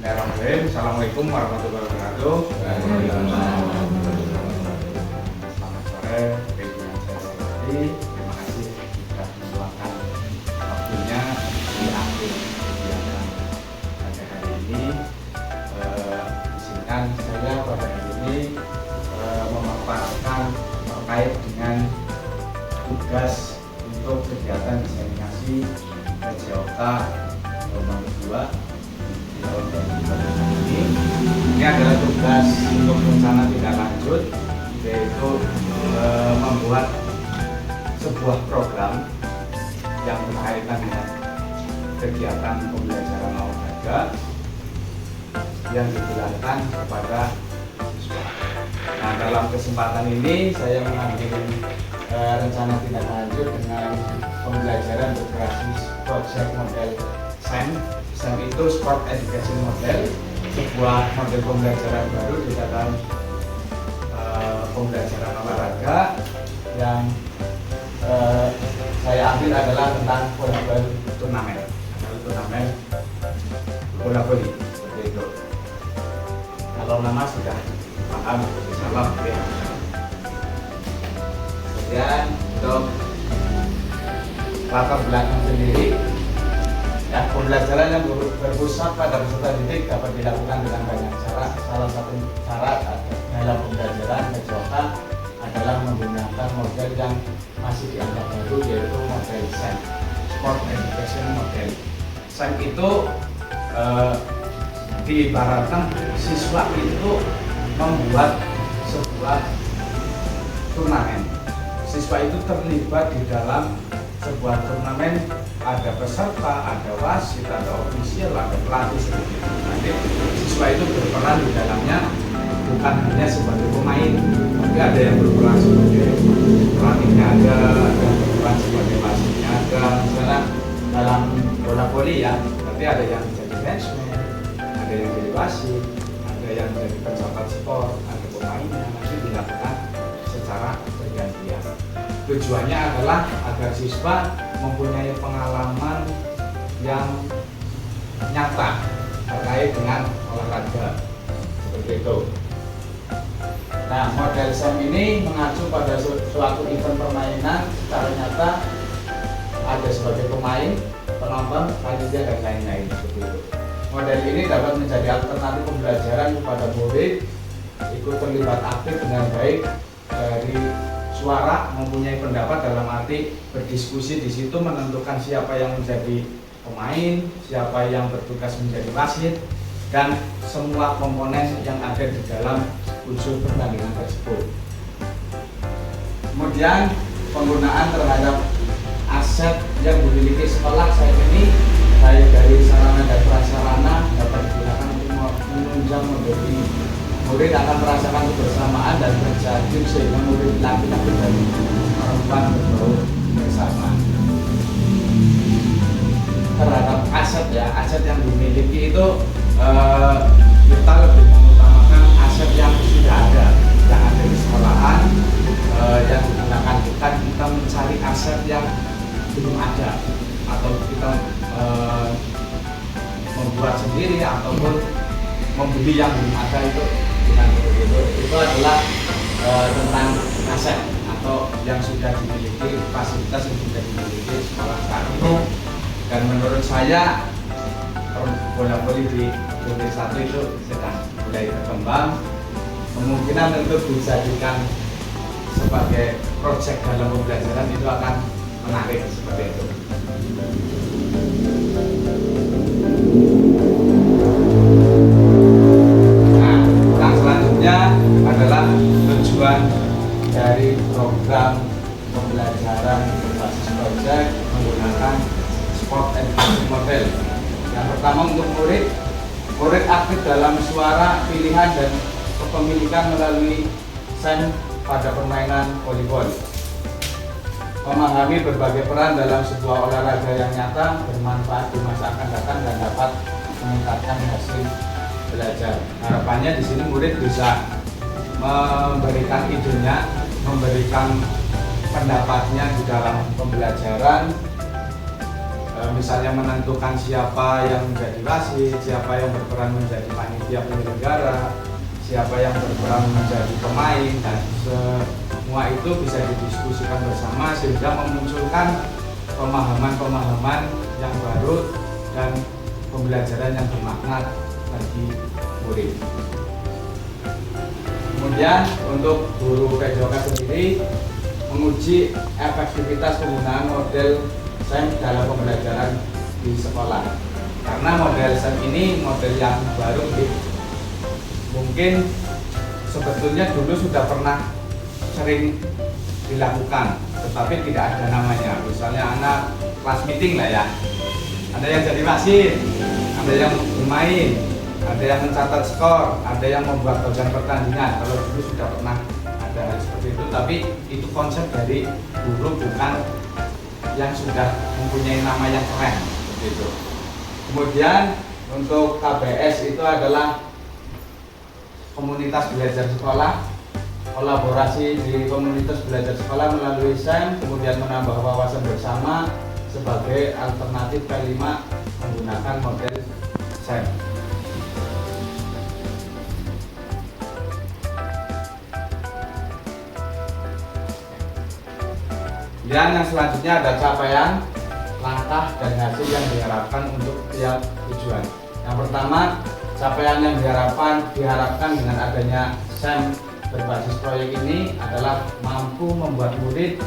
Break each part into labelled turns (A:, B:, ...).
A: Assalamualaikum warahmatullahi wabarakatuh. Selamat sore, pimpinan saya sendiri. Terima kasih sudah meluangkan waktunya di akhir kegiatan pada hari ini. Izinkan saya pada hari ini memaparkan terkait dengan tugas untuk kegiatan diseminasi PJOK gelombang kedua di tahun 2020 ini. Ini adalah tugas untuk rencana tindak lanjut, yaitu membuat sebuah program yang berkaitan dengan kegiatan pembelajaran olahraga yang dijelaskan kepada siswa. Nah, dalam kesempatan ini saya mengambil rencana tindak lanjut dengan pembelajaran berbasis project model SEM. SEM itu Sport Education Model, sebuah model pembelajaran baru di dalam pembelajaran olahraga yang saya ambil adalah tentang bola turnamen, turnamen bola voli seperti itu. Kalau nama sudah paham, salam ya. Kemudian untuk latar belakang sendiri, ya, pembelajaran yang berpusat pada peserta didik dapat dilakukan dengan banyak cara. Salah satu cara dalam pembelajaran PJOK adalah menggunakan model yang masih dianggap baru, yaitu model SEM, Sport Education Model. SEM itu diibaratkan siswa itu membuat sebuah turnamen. Siswa itu terlibat di dalam sebuah turnamen, ada peserta, ada wasit, ada ofisial, ada pelatih seperti itu. Nanti siswa itu berperan di dalamnya bukan hanya sebagai pemain, tapi ada yang berperan sebagai pelatihnya, ada berperan sebagai wasitnya, ada misalnya dalam bola voli ya, berarti ada yang jadi benchman, ada yang jadi wasit, ada yang jadi pencatat skor, ada pemainnya, nanti dilakukan secara bergantian. Tujuannya adalah agar siswa mempunyai pengalaman yang nyata terkait dengan olahraga seperti itu. Nah, model SEM ini mengacu pada suatu event permainan secara nyata, ada sebagai pemain, penonton, panitia dan lain-lain seperti itu. Model ini dapat menjadi alternatif pembelajaran kepada murid ikut terlibat aktif dengan baik dari suara, mempunyai pendapat dalam arti berdiskusi di situ, menentukan siapa yang menjadi pemain, siapa yang bertugas menjadi wasit, dan semua komponen yang ada di dalam unsur pertandingan tersebut. Kemudian penggunaan terhadap aset yang dimiliki sekolah saat ini, baik dari sarana dan prasarana, dapat digunakan untuk menunjang menjadi murid akan merasakan kebersamaan dan kerja tim, sehingga murid laki-laki dan perempuan berbaur bersama. Terhadap aset ya, aset yang dimiliki itu kita lebih mengutamakan aset yang sudah ada, yang ada di sekolahan, yang digunakan. Kita mencari aset yang belum ada, atau kita membuat sendiri ataupun membeli yang belum ada, itu bukan seperti itu. Itu adalah tentang aset atau yang sudah dimiliki, fasilitas yang sudah dimiliki sekolah saat ini. Dan menurut saya bola voli di Desa 1 itu sedang mulai berkembang, kemungkinan untuk dijadikan sebagai proyek dalam pembelajaran itu akan menarik seperti itu. Nah, yang selanjutnya adalah tujuan dari program pembelajaran berbasis proyek menggunakan Sport Education Model. Yang pertama, untuk murid aktif dalam suara, pilihan, dan kepemilikan melalui SEM pada permainan volleyball. Memahami berbagai peran dalam sebuah olahraga yang nyata, bermanfaat di masa akan datang, dan dapat meningkatkan hasil belajar. Harapannya di sini murid bisa memberikan idenya, memberikan pendapatnya di dalam pembelajaran, misalnya menentukan siapa yang menjadi wasit, siapa yang berperan menjadi panitia penyelenggara, siapa yang berperan menjadi pemain, dan semua itu bisa didiskusikan bersama sehingga memunculkan pemahaman-pemahaman yang baru dan pembelajaran yang bermakna bagi murid. Kemudian untuk guru PJOK sendiri menguji efektivitas penggunaan model SEM dalam pembelajaran di sekolah. Karena model SEM ini model yang baru, mungkin sebetulnya dulu sudah pernah sering dilakukan, tetapi tidak ada namanya. Misalnya anak kelas meeting lah ya, ada yang jadi wasit, ada yang bermain, ada yang mencatat skor, ada yang membuat bagian pertandingan. Kalau dulu sudah pernah ada seperti itu, tapi itu konsep dari guru, bukan yang sudah mempunyai nama yang keren gitu. Kemudian untuk KBS itu adalah komunitas belajar sekolah, kolaborasi di komunitas belajar sekolah melalui SEM, kemudian menambah wawasan bersama sebagai alternatif kelima menggunakan model SEM. Dan yang selanjutnya ada capaian, langkah, dan hasil yang diharapkan untuk tiap tujuan. Yang pertama, capaian yang diharapkan dengan adanya SEM berbasis proyek ini adalah mampu membuat murid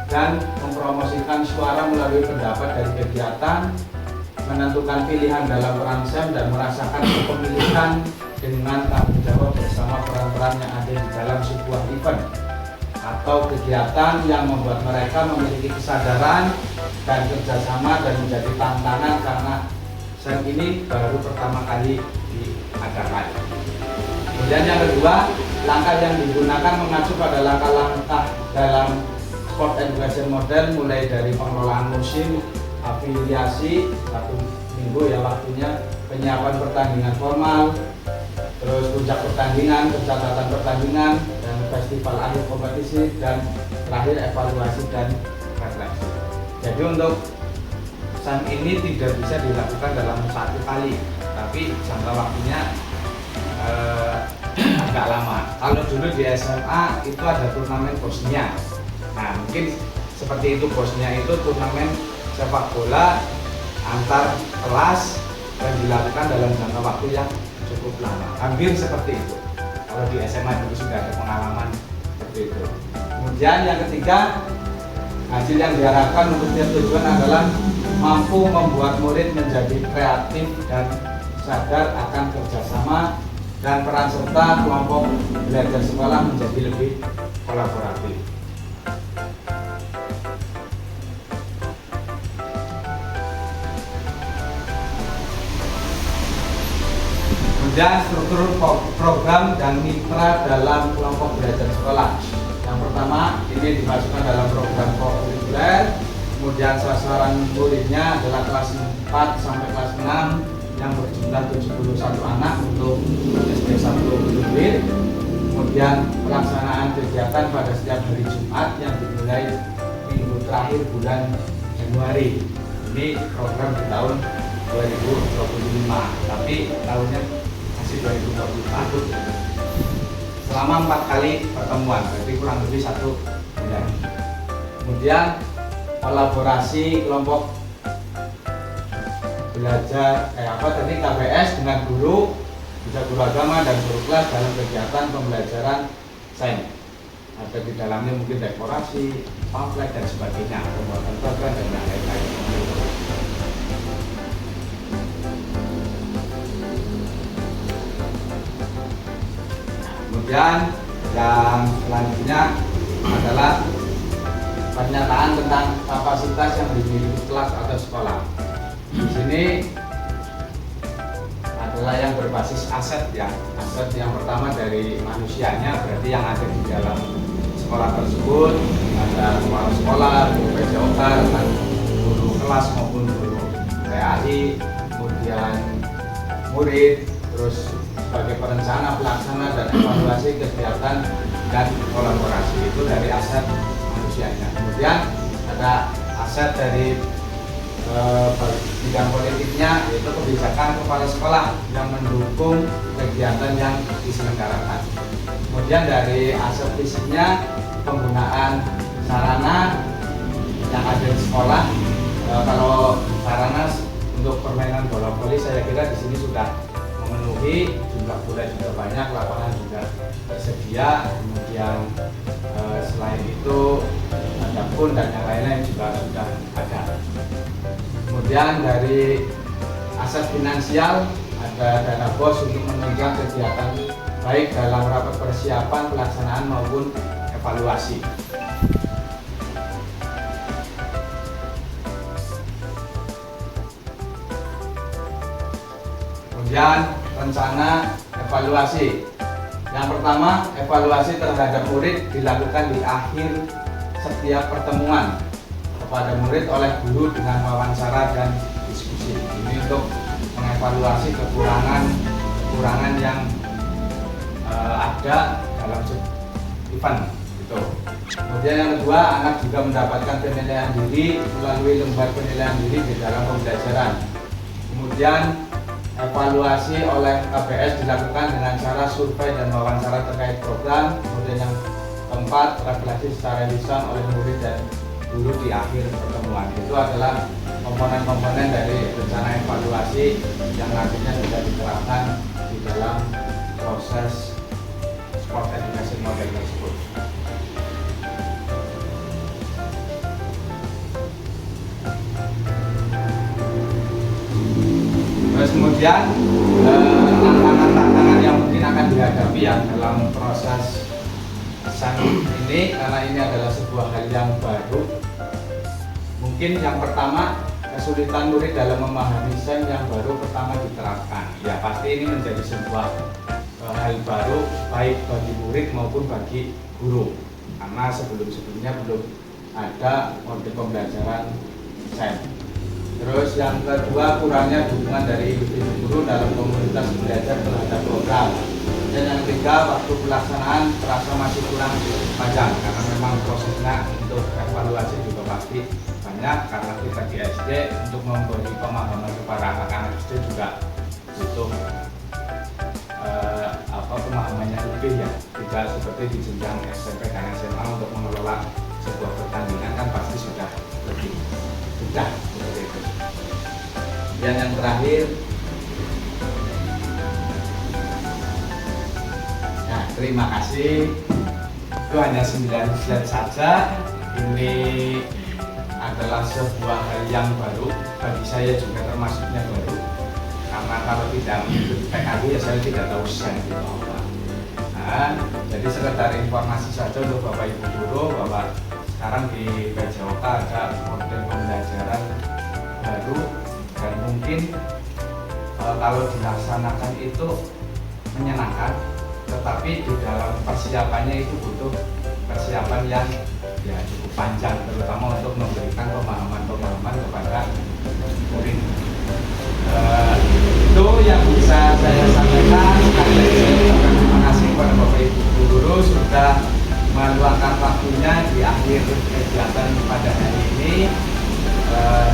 A: dan mempromosikan suara melalui pendapat dari kegiatan, menentukan pilihan dalam peran SEM, dan merasakan kepemilikan dengan tanggung jawab bersama peran-peran yang ada di dalam sebuah event atau kegiatan yang membuat mereka memiliki kesadaran dan kerjasama dan menjadi tantangan karena SEM ini baru pertama kali diadakan. Kemudian yang kedua, langkah yang digunakan mengacu pada langkah-langkah dalam sport education model, mulai dari pengelolaan musim, afiliasi 1 minggu ya waktunya, penyiapan pertandingan formal, terus puncak pertandingan, pencatatan pertandingan, dan festival akhir kompetisi, dan terakhir evaluasi dan refleksi. Jadi untuk SEM ini tidak bisa dilakukan dalam 1 kali, tapi jangka waktunya agak lama. Kalau dulu di SMA itu ada turnamen bosnya. Nah mungkin seperti itu, bosnya itu turnamen sepak bola antar kelas dan dilakukan dalam jangka waktu yang cukup lama, hampir seperti itu. Kalau di SMA dulu sudah ada pengalaman seperti itu. Kemudian yang ketiga, hasil yang diharapkan untuk tiap tujuan adalah mampu membuat murid menjadi kreatif dan sadar akan kerjasama, dan peran serta kelompok belajar sekolah menjadi lebih kolaboratif. Kemudian struktur program dan mitra dalam kelompok belajar sekolah. Yang pertama, ini dimasukkan dalam program kurikuler. Kemudian sasaran muridnya adalah kelas 4 sampai kelas 6 yang berjumlah 71 anak untuk SD 1 murid. Kemudian pelaksanaan kegiatan pada setiap hari Jumat yang dimulai minggu terakhir bulan Januari. Ini program di tahun 2025, tapi tahunnya 2024 selama 4 kali pertemuan, berarti kurang lebih 1 bulan. Kemudian kolaborasi kelompok belajar KBS dengan guru, bisa guru agama dan guru kelas dalam kegiatan pembelajaran SEM. Ada di dalamnya mungkin dekorasi, pamflet dan sebagainya, pembuatan program dan lain-lain. Kemudian yang selanjutnya adalah pernyataan tentang kapasitas yang dimiliki kelas atau sekolah. Di sini adalah yang berbasis aset ya. Aset yang pertama dari manusianya, berarti yang ada di dalam sekolah tersebut, ada kepala sekolah, guru PJOK, guru kelas maupun guru PAI, kemudian murid, terus sebagai perencana, pelaksana, dan evaluasi kegiatan dan kolaborasi. Itu dari aset manusianya. Kemudian ada aset dari Bidang politiknya yaitu kebijakan kepala sekolah yang mendukung kegiatan yang diselenggarakan. Kemudian dari aspek fisiknya, penggunaan sarana yang ada di sekolah. Kalau sarana untuk permainan bola voli saya kira di sini sudah memenuhi, jumlah bola juga banyak, lapangan juga tersedia. Kemudian selain itu ada pun dan yang lain-lain juga sudah ada. Kemudian dari aset finansial ada dana BOS untuk menunjang kegiatan baik dalam rapat persiapan, pelaksanaan maupun evaluasi. Kemudian rencana evaluasi. Yang pertama, evaluasi terhadap murid dilakukan di akhir setiap pertemuan kepada murid oleh guru dengan wawancara dan diskusi. Ini untuk mengevaluasi kekurangan yang ada dalam event gitu. Kemudian yang kedua, anak juga mendapatkan penilaian diri melalui lembar penilaian diri di dalam pembelajaran. Kemudian evaluasi oleh KPS dilakukan dengan cara survei dan wawancara terkait program. Kemudian yang keempat, refleksi secara lisan oleh murid dan guru di akhir pertemuan. Itu adalah komponen-komponen dari rencana evaluasi yang nantinya sudah diterapkan di dalam proses sport education model tersebut. Terus kemudian tantangan-tantangan yang mungkin akan dihadapi ya dalam proses SEM ini, karena ini adalah sebuah hal yang baru. Mungkin yang pertama, kesulitan murid dalam memahami SEM yang baru pertama diterapkan. Ya pasti ini menjadi sebuah hal baru baik bagi murid maupun bagi guru, karena sebelum-sebelumnya belum ada model pembelajaran SEM. Terus yang kedua, kurangnya dukungan dari individu guru dalam komunitas belajar terhadap program. Dan yang ketiga, waktu pelaksanaan terasa masih kurang panjang karena memang prosesnya untuk evaluasi juga pasti banyak, karena kita di SD untuk memberi pemahaman kepada anak-anak SD juga butuh pemahamannya lebih ya, tidak seperti di jenjang SMP dan SMA untuk mengelola sebuah pertandingan kan pasti sudah lebih mudah seperti itu. Dan yang terakhir, nah terima kasih, itu hanya 9 slide saja. Ini adalah sebuah hal yang baru bagi saya juga, termasuknya baru karena kalau tidak mengikuti PKB ya saya tidak tahu SEM itu apa. Nah, jadi sekedar informasi saja untuk Bapak Ibu guru bahwa sekarang di PJOK ada model pembelajaran baru dan mungkin kalau dilaksanakan itu menyenangkan, tetapi di dalam persiapannya itu butuh persiapan yang ya cukup panjang, terutama untuk memberikan pemahaman kepada murid. Itu yang bisa saya sampaikan. Sekali lagi saya ucapkan terima kasih kepada Bapak Ibu guru sudah meluangkan waktunya di akhir kegiatan pada hari ini.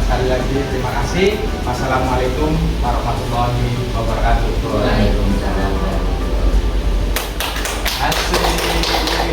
A: Sekali lagi terima kasih. Wassalamualaikum warahmatullahi wabarakatuh.
B: Waalaikumsalam.
A: Asik.